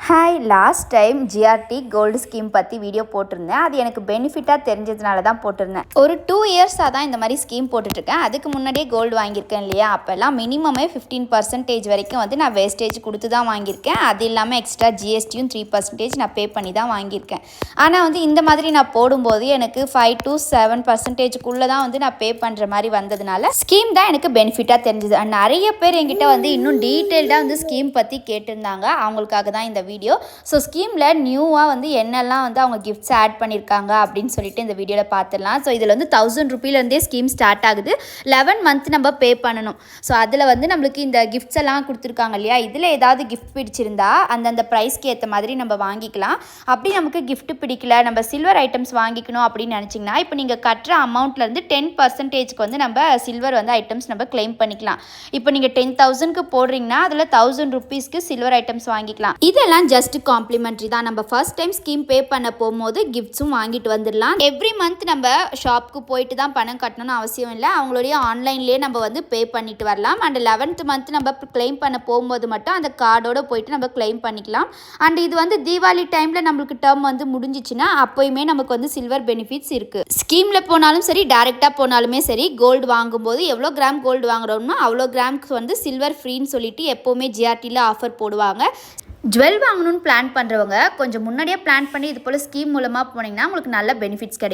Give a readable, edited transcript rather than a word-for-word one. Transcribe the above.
Hi, last time GRT gold scheme பற்றி video போட்டிருந்தேன். அது எனக்கு பெனிஃபிட்டாக தெரிஞ்சதுனால தான் போட்டிருந்தேன். ஒரு 2 இயர்ஸாக தான் இந்த மாதிரி ஸ்கீம் போட்டுட்ருக்கேன். அதுக்கு முன்னாடியே கோல்டு வாங்கியிருக்கேன் இல்லையா, அப்போல்லாம் மினிமமே 15% வரைக்கும் வந்து நான் வேஸ்டேஜ் கொடுத்து தான் வாங்கியிருக்கேன். அது இல்லாமல் எக்ஸ்ட்ரா ஜிஎஸ்டியும் 3% நான் பே பண்ணி தான் வாங்கியிருக்கேன். ஆனால் வந்து இந்த மாதிரி நான் போடும்போது எனக்கு 5 to 7% தான் வந்து நான் பே பண்ணுற மாதிரி வந்ததுனால ஸ்கீம் தான் எனக்கு பெனிஃபிட்டாக தெரிஞ்சுது. நிறைய பேர் என்கிட்ட வந்து இன்னும் டீட்டெயில்டாக வந்து ஸ்கீம் பற்றி கேட்டிருந்தாங்க. அவங்களுக்காக தான் இந்த வீடியோ. ஸோ ஸ்கீமில் நியூவாக வந்து என்னெல்லாம் வந்து அவங்க கிஃப்ட்ஸ் ஆட் பண்ணியிருக்காங்க அப்படின்னு சொல்லிட்டு இந்த வீடியோவில் பார்த்துடலாம். ஸோ இதில் வந்து 1000 ரூபீலேருந்தே ஸ்கீம் ஸ்டார்ட் ஆகுது. 11 மந்த் நம்ம பே பண்ணணும். ஸோ அதில் வந்து நம்மளுக்கு இந்த கிஃப்ட்ஸ் எல்லாம் கொடுத்துருக்காங்க இல்லையா, இதில் ஏதாவது கிஃப்ட் பிடிச்சிருந்தா அந்தந்த ப்ரைஸ்க்கு ஏற்ற மாதிரி நம்ம வாங்கிக்கலாம். அப்படி நமக்கு கிஃப்ட் பிடிக்கல, நம்ம சில்வர் ஐட்டம்ஸ் வாங்கிக்கணும் அப்படின்னு நினச்சிங்கன்னா இப்போ நீங்கள் கட்டுற அமௌண்ட்லேருந்து 10%க்கு வந்து நம்ம சில்வர் வந்து ஐட்டம்ஸ் நம்ம கிளைம் பண்ணிக்கலாம். இப்போ நீங்கள் 10,000க்கு போடுறீங்கன்னா அதில் 1000 ரூபீஸ்க்கு சில்வர் ஐட்டம்ஸ் வாங்கிக்கலாம். இதெல்லாம் ஜஸ்ட் காம்ப்ளிமெண்ட்ரி தான். நம்ம ஃபர்ஸ்ட் டைம் ஸ்கீம் பே பண்ண போகும்போது கிஃப்ட்ஸும் வாங்கிட்டு வந்துடலாம். எவ்ரி மந்த் நம்ம ஷாப்புக்கு போயிட்டு தான் பணம் கட்டணும்னு அவசியம் இல்லை. அவங்களுடைய ஆன்லைன்லேயே நம்ம வந்து பே பண்ணிட்டு வரலாம். அண்ட் 11th மந்த் நம்ம கிளைம் பண்ண போகும்போது மட்டும் அந்த கார்டோட போயிட்டு நம்ம கிளைம் பண்ணிக்கலாம். அண்ட் இது வந்து தீபாவளி டைமில் நம்மளுக்கு டேர்ம் வந்து முடிஞ்சிச்சுன்னா அப்போயுமே நமக்கு வந்து சில்வர் பெனிஃபிட்ஸ் இருக்குது. ஸ்கீமில் போனாலும் சரி, டைரெக்டாக போனாலுமே சரி, கோல்டு வாங்கும்போது எவ்வளோ கிராம் கோல்டு வாங்குறோம்னா அவ்வளோ கிராமுக்கு வந்து சில்வர் ஃப்ரீன்னு சொல்லிட்டு எப்போவுமே ஜிஆர்டியில் ஆஃபர் போடுவாங்க. ஜுவல் வாங்கணும்னு பிளான் பண்ணுறவங்க கொஞ்சம் முன்னாடியே பிளான் பண்ணி இது போல் ஸ்கீம் மூலமாக போனீங்கன்னா உங்களுக்கு நல்ல பெனிஃபிட்ஸ் கிடைக்கும்.